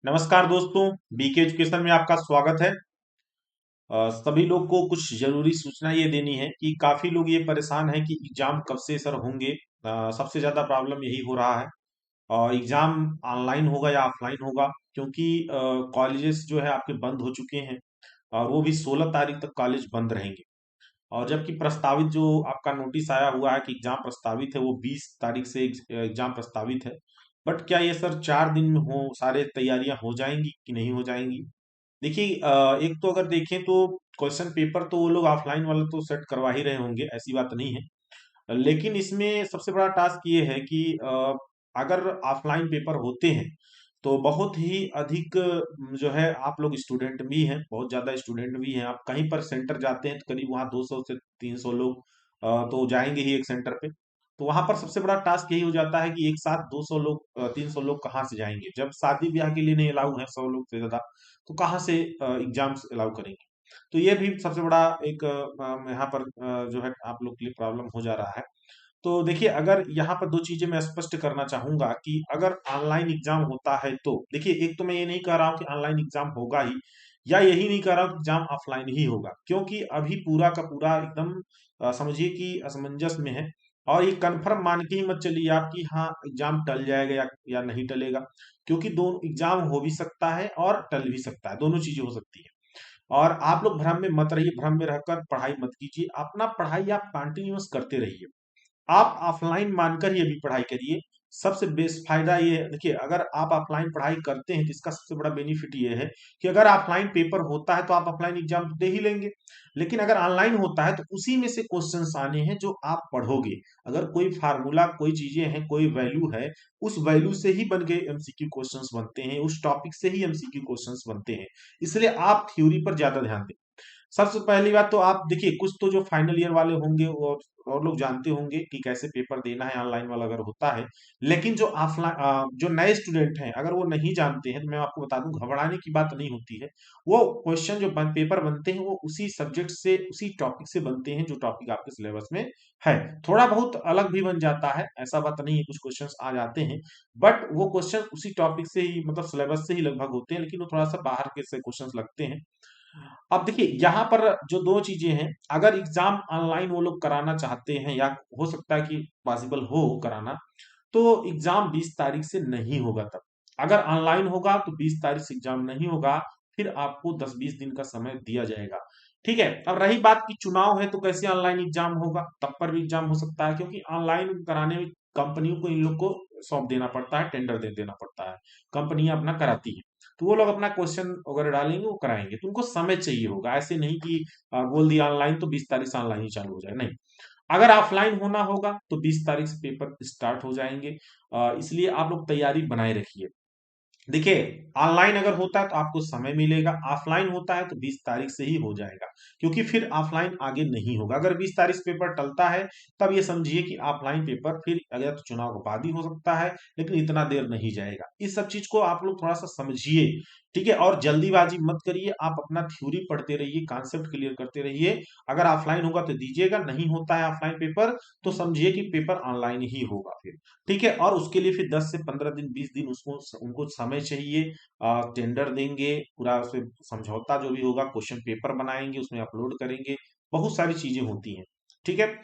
नमस्कार दोस्तों, BK education में आपका स्वागत है। सभी लोग को कुछ जरूरी सूचना ये देनी है कि काफी लोग ये परेशान हैं कि एग्जाम कब से सर होंगे। सबसे ज्यादा प्रॉब्लम यही हो रहा है। और एग्जाम ऑनलाइन होगा या ऑफलाइन होगा, क्योंकि कॉलेजेस जो है आपके बंद हो चुके हैं और वो भी 16 तारीख तक कॉलेज बंद रहेंगे। और जबकि प्रस्तावित जो आपका नोटिस आया हुआ है कि एग्जाम प्रस्तावित है, वो 20 तारीख से एग्जाम प्रस्तावित है। बट क्या ये सर 4 दिन में हो सारे तैयारियां हो जाएंगी कि नहीं हो जाएंगी? देखिए, एक तो अगर देखें तो क्वेश्चन पेपर तो वो लोग ऑफलाइन वाला तो सेट करवा ही रहे होंगे, ऐसी बात नहीं है। लेकिन इसमें सबसे बड़ा टास्क ये है कि अगर ऑफलाइन पेपर होते हैं तो बहुत ही अधिक जो है आप लोग स्टूडेंट भी हैं, बहुत ज्यादा स्टूडेंट भी हैं। आप कहीं पर सेंटर जाते हैं तो करीब वहाँ 200 से 300 लोग तो जाएंगे ही एक सेंटर पे। तो वहां पर सबसे बड़ा टास्क यही हो जाता है कि एक साथ 200 लोग 300 लोग कहाँ से जाएंगे, जब शादी ब्याह के लिए नहीं अलाउ है 100 लोग से ज्यादा, तो कहाँ से एग्जाम्स अलाउ करेंगे। तो ये भी सबसे बड़ा एक यहाँ पर जो है आप लोग के लिए प्रॉब्लम हो जा रहा है। तो देखिए, अगर यहाँ पर दो चीजें मैं स्पष्ट करना चाहूंगा कि अगर ऑनलाइन एग्जाम होता है तो देखिए, एक तो मैं ये नहीं कह रहा हूँ कि ऑनलाइन एग्जाम होगा ही, या यही नहीं कह रहा हूँ कि एग्जाम ऑफलाइन ही होगा, क्योंकि अभी पूरा का पूरा एकदम समझिए कि असमंजस में है। और ये कंफर्म मान के ही मत चलिए आप कि हाँ एग्जाम टल जाएगा या नहीं टलेगा, क्योंकि दोनों एग्जाम हो भी सकता है और टल भी सकता है, दोनों चीजें हो सकती है। और आप लोग भ्रम में मत रहिए, भ्रम में रहकर पढ़ाई मत कीजिए, अपना पढ़ाई आप कंटिन्यूअस करते रहिए। आप ऑफलाइन मानकर ही अभी पढ़ाई करिए। सबसे बेस्ट फायदा ये है, देखिए अगर आप ऑफलाइन पढ़ाई करते हैं तो इसका सबसे बड़ा बेनिफिट ये है कि अगर ऑफलाइन पेपर होता है तो आप ऑफलाइन एग्जाम दे ही लेंगे। लेकिन अगर ऑनलाइन होता है तो उसी में से क्वेश्चंस आने हैं जो आप पढ़ोगे। अगर कोई फार्मूला, कोई चीजें हैं, कोई वैल्यू है, उस वैल्यू से ही बन के एमसीक्यू क्वेश्चंस बनते हैं, उस टॉपिक से ही एमसीक्यू क्वेश्चंस बनते हैं। इसलिए आप थ्योरी पर ज्यादा ध्यान दें। सबसे पहली बात तो आप देखिए, कुछ तो जो फाइनल ईयर वाले होंगे और लोग जानते होंगे कि कैसे पेपर देना है ऑनलाइन वाला अगर होता है। लेकिन जो ऑफलाइन जो नए स्टूडेंट हैं, अगर वो नहीं जानते हैं तो मैं आपको बता दूं, घबराने की बात नहीं होती है। वो क्वेश्चन जो पेपर बनते हैं वो उसी सब्जेक्ट से, उसी टॉपिक से बनते हैं जो टॉपिक आपके सिलेबस में है। थोड़ा बहुत अलग भी बन जाता है, ऐसा बात नहीं है, कुछ क्वेश्चंस आ जाते हैं। बट वो क्वेश्चन उसी टॉपिक से ही, मतलब सिलेबस से ही लगभग होते हैं, लेकिन वो थोड़ा सा बाहर के से क्वेश्चंस लगते हैं। अब देखिए, यहाँ पर जो दो चीजें हैं, अगर एग्जाम ऑनलाइन वो लोग कराना चाहते हैं या हो सकता है कि पॉसिबल हो कराना, तो एग्जाम 20 तारीख से नहीं होगा तब। अगर ऑनलाइन होगा तो 20 तारीख से एग्जाम नहीं होगा, फिर आपको 10-20 दिन का समय दिया जाएगा। ठीक है, अब रही बात की चुनाव है तो कैसे ऑनलाइन एग्जाम होगा, तब पर भी एग्जाम हो सकता है, क्योंकि ऑनलाइन कराने में कंपनियों को, इन लोग को सौंप देना पड़ता है, टेंडर दे देना पड़ता है। कंपनियां अपना कराती हैं, तो वो लोग अपना क्वेश्चन वगैरह डालेंगे, वो कराएंगे, तो उनको समय चाहिए होगा। ऐसे नहीं कि बोल दिया ऑनलाइन तो 20 तारीख से ऑनलाइन ही चालू हो जाए, नहीं। अगर ऑफलाइन होना होगा तो 20 तारीख से पेपर स्टार्ट हो जाएंगे। इसलिए आप लोग तैयारी बनाए रखिए। देखिए, ऑनलाइन अगर होता है तो आपको समय मिलेगा, ऑफलाइन होता है तो 20 तारीख से ही हो जाएगा, क्योंकि फिर ऑफलाइन आगे नहीं होगा। अगर 20 तारीख से पेपर टलता है, तब ये समझिए कि ऑफलाइन पेपर फिर अगर तो चुनाव के बाद ही हो सकता है, लेकिन इतना देर नहीं जाएगा। इस सब चीज को आप लोग थोड़ा सा समझिए, ठीक है। और जल्दीबाजी मत करिए, आप अपना थ्योरी पढ़ते रहिए, कॉन्सेप्ट क्लियर करते रहिए। अगर ऑफलाइन होगा तो दीजिएगा, नहीं होता है ऑफलाइन पेपर तो समझिए कि पेपर ऑनलाइन ही होगा फिर। ठीक है, और उसके लिए फिर 10 से 15 दिन, 20 दिन उसको उनको समय चाहिए। टेंडर देंगे, पूरा उसमें समझौता जो भी होगा, क्वेश्चन पेपर बनाएंगे, उसमें अपलोड करेंगे, बहुत सारी चीजें होती हैं। ठीक है।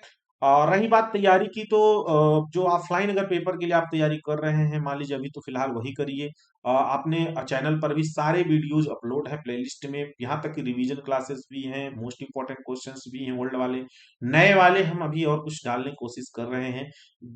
रही बात तैयारी की, तो जो ऑफलाइन अगर पेपर के लिए आप तैयारी कर रहे हैं, मान लीजिए अभी तो फिलहाल वही करिए। आपने चैनल पर भी सारे वीडियोज अपलोड है प्लेलिस्ट में, यहाँ तक कि रिवीजन क्लासेस भी हैं, मोस्ट इंपॉर्टेंट क्वेश्चंस भी हैं ओल्ड वाले, नए वाले हम अभी और कुछ डालने की कोशिश कर रहे हैं।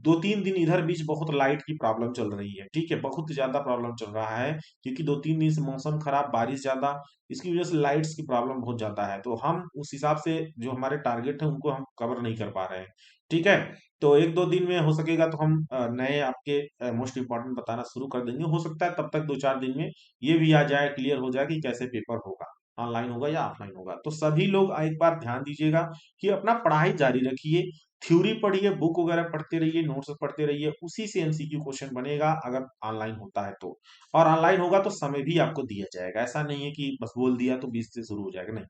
2-3 दिन इधर बीच बहुत लाइट की प्रॉब्लम चल रही है, ठीक है, बहुत ज्यादा प्रॉब्लम चल रहा है, क्योंकि 2-3 दिन से मौसम खराब, बारिश ज्यादा, इसकी वजह से लाइट्स की प्रॉब्लम बहुत ज्यादा है। तो हम उस हिसाब से जो हमारे टारगेट है उनको हम कवर नहीं कर पा रहे हैं। ठीक है, तो 1-2 दिन में हो सकेगा तो हम नए आपके मोस्ट इंपॉर्टेंट बताना शुरू कर देंगे। हो सकता है तब तक 2-4 दिन में ये भी आ जाए, क्लियर हो जाए कि कैसे पेपर होगा, ऑनलाइन होगा या ऑफलाइन होगा। तो सभी लोग एक बार ध्यान दीजिएगा कि अपना पढ़ाई जारी रखिए, थ्योरी पढ़िए, बुक वगैरह पढ़ते रहिए, नोट्स पढ़ते रहिए, उसी से एमसीक्यू क्वेश्चन बनेगा अगर ऑनलाइन होता है तो। और ऑनलाइन होगा तो समय भी आपको दिया जाएगा, ऐसा नहीं है कि बस बोल दिया तो 20 से शुरू हो जाएगा, नहीं।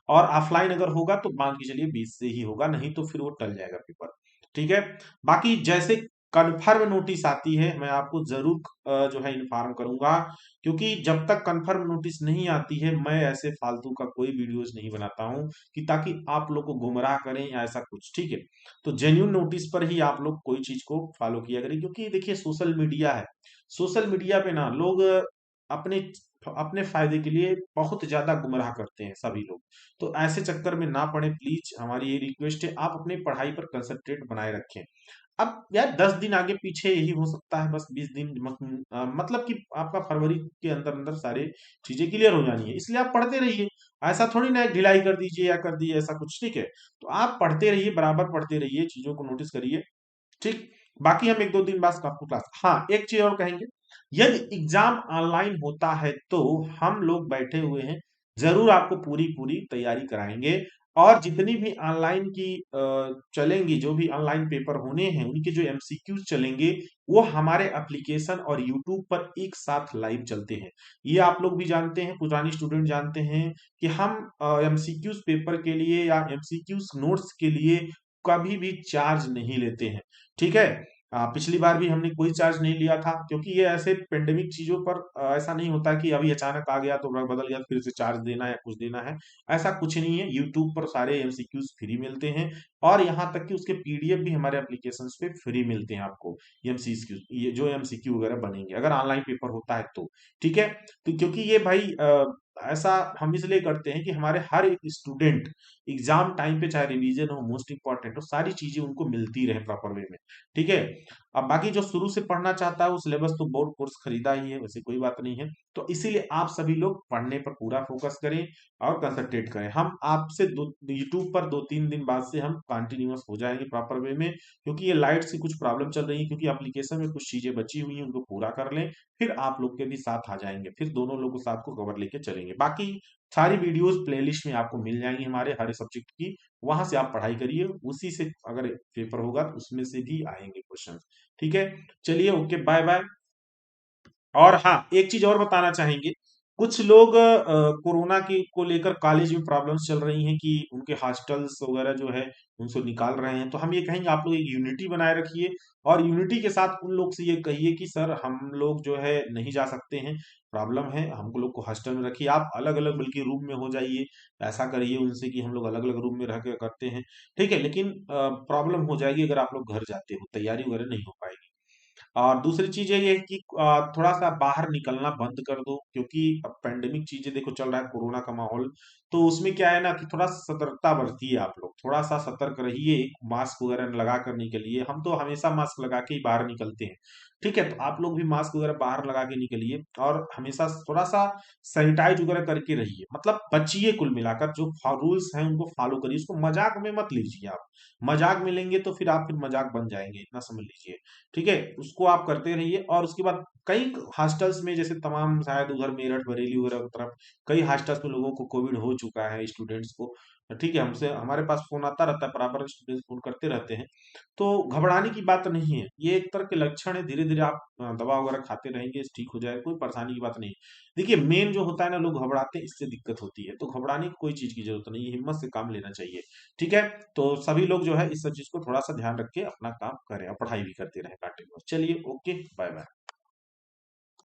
और ऑफलाइन अगर होगा तो मान के चलिए 20 से ही होगा, नहीं तो फिर वो टल जाएगा पेपर। ठीक है। बाकी जैसे कन्फर्म नोटिस आती है मैं आपको जरूर जो है इन्फॉर्म करूंगा, क्योंकि जब तक कन्फर्म नोटिस नहीं आती है मैं ऐसे फालतू का कोई वीडियोस नहीं बनाता हूं कि ताकि आप लोग को गुमराह करें या ऐसा कुछ, ठीक है। तो जेन्युइन नोटिस पर ही आप लोग कोई चीज को फॉलो किया करें, क्योंकि देखिए सोशल मीडिया है, सोशल मीडिया पे ना लोग अपने अपने फायदे के लिए बहुत ज्यादा गुमराह करते हैं सभी लोग। तो ऐसे चक्कर में ना पड़े प्लीज, हमारी ये रिक्वेस्ट है, आप अपनी पढ़ाई पर कंसंट्रेट बनाए रखें। अब यार 10 दिन आगे पीछे यही हो सकता है, बस 20 दिन मतलब कि आपका फरवरी के अंदर अंदर सारे चीजें क्लियर हो जानी है, इसलिए आप पढ़ते रहिए। ऐसा थोड़ी ना है ढिलाई कर दीजिए या कर दिए ऐसा कुछ, ठीक है। तो आप पढ़ते रहिए, बराबर पढ़ते रहिए, चीजों को नोटिस करिए, ठीक। बाकी हम 1-2 दिन बाद आपको क्लास, हाँ एक चीज और कहेंगे, यदि एग्जाम ऑनलाइन होता है तो हम लोग बैठे हुए हैं, जरूर आपको पूरी पूरी तैयारी कराएंगे। और जितनी भी ऑनलाइन की चलेंगी, जो भी ऑनलाइन पेपर होने हैं उनके जो एमसीक्यूज चलेंगे, वो हमारे एप्लीकेशन और यूट्यूब पर एक साथ लाइव चलते हैं। ये आप लोग भी जानते हैं, पुरानी स्टूडेंट जानते हैं कि हम एमसीक्यूज पेपर के लिए या एमसीक्यूज नोट्स के लिए कभी भी चार्ज नहीं लेते हैं, ठीक है। पिछली बार भी हमने कोई चार्ज नहीं लिया था, क्योंकि ये ऐसे पेंडेमिक चीजों पर ऐसा नहीं होता कि अभी अचानक आ गया तो रंग बदल गया तो फिर से चार्ज देना है या कुछ देना है। ऐसा कुछ नहीं है, यूट्यूब पर सारे एमसीक्यूज फ्री मिलते हैं, और यहाँ तक कि उसके पीडीएफ भी हमारे एप्लीकेशन पे फ्री मिलते हैं आपको। एमसीक्यू, ये जो एमसीक्यू वगैरह बनेंगे अगर ऑनलाइन पेपर होता है तो, ठीक है। तो क्योंकि ये भाई ऐसा हम इसलिए करते हैं कि हमारे हर एक स्टूडेंट एग्जाम टाइम पे, चाहे रिवीजन हो, मोस्ट इंपॉर्टेंट हो, सारी चीजें उनको मिलती रहे प्रॉपर वे में, ठीक है। अब बाकी जो शुरू से पढ़ना चाहता है वो सिलेबस तो बोर्ड कोर्स खरीदा ही है, वैसे कोई बात नहीं है। तो इसीलिए आप सभी लोग पढ़ने पर पूरा फोकस करें और कंसंट्रेट करें। हम आपसे यूट्यूब पर 2-3 दिन बाद से हम कंटिन्यूअस हो जाएंगे प्रॉपर वे में, क्योंकि ये लाइट्स की कुछ प्रॉब्लम चल रही है, क्योंकि एप्लीकेशन में कुछ चीजें बची हुई हैं उनको पूरा कर लें, फिर आप लोग के भी साथ आ जाएंगे, फिर दोनों लोग साथ को कवर लेके चलेंगे। बाकी सारी वीडियोस प्लेलिस्ट में आपको मिल जाएंगी हमारे हर सब्जेक्ट की, वहां से आप पढ़ाई करिए, उसी से अगर पेपर होगा तो उसमें से भी आएंगे क्वेश्चन, ठीक है। चलिए, ओके, बाय बाय। और हाँ, एक चीज और बताना चाहेंगे, कुछ लोग कोरोना की को लेकर कॉलेज में प्रॉब्लम्स चल रही हैं कि उनके हॉस्टल्स वगैरह जो है उनसे निकाल रहे हैं, तो हम ये कहेंगे आप लोग एक यूनिटी बनाए रखिए, और यूनिटी के साथ उन लोग से ये कहिए कि सर हम लोग जो है नहीं जा सकते हैं, प्रॉब्लम है, हम लोग को हॉस्टल में रखिए, आप अलग अलग बल्कि रूम में हो जाइए। ऐसा करिए उनसे कि हम लोग अलग अलग रूम में रह के करते हैं, ठीक है। लेकिन प्रॉब्लम हो जाएगी अगर आप लोग घर जाते हो, तैयारी वगैरह नहीं हो पाएगी। और दूसरी चीज ये है कि थोड़ा सा बाहर निकलना बंद कर दो, क्योंकि अब पेंडेमिक चीजें देखो चल रहा है, कोरोना का माहौल, तो उसमें क्या है ना कि थोड़ा सतर्कता बरतिए, आप लोग थोड़ा सा सतर्क रहिए, मास्क वगैरह लगा करने के लिए, हम तो हमेशा मास्क लगा के ही बाहर निकलते हैं, ठीक है। तो आप लोग भी मास्क वगैरह बाहर लगा के निकलिए, और हमेशा थोड़ा सा सैनिटाइज वगैरह करके रहिए, मतलब बचिए, कुल मिलाकर जो रूल्स हैं उनको फॉलो करिए, उसको मजाक में मत लीजिए आप। मजाक में लेंगे तो फिर आप फिर मजाक बन जाएंगे, इतना समझ लीजिए, ठीक है। उसको आप करते रहिए, और उसके बाद कई हॉस्टल्स में, जैसे तमाम शायद उधर मेरठ बरेली वगैरह की तरफ कई हॉस्टल्स में लोगों को कोविड हो चुका है, स्टूडेंट्स को, ठीक है। हमसे हमारे पास फोन आता रहता है, बराबर स्टूडेंट्स फोन करते रहते हैं। तो घबराने की बात नहीं है, ये एक तरह के लक्षण है, धीरे धीरे आप दवा वगैरह खाते रहेंगे, ठीक हो जाएगा, कोई परेशानी की बात नहीं है। देखिए मेन जो होता है ना, लोग घबराते हैं, इससे दिक्कत होती है, तो घबराने की कोई चीज की जरूरत नहीं है, हिम्मत से काम लेना चाहिए, ठीक है। तो सभी लोग जो है इस सब चीज को थोड़ा सा ध्यान रख के अपना काम करें और पढ़ाई भी करते रहे कंटिन्यू। चलिए, ओके, बाय बाय।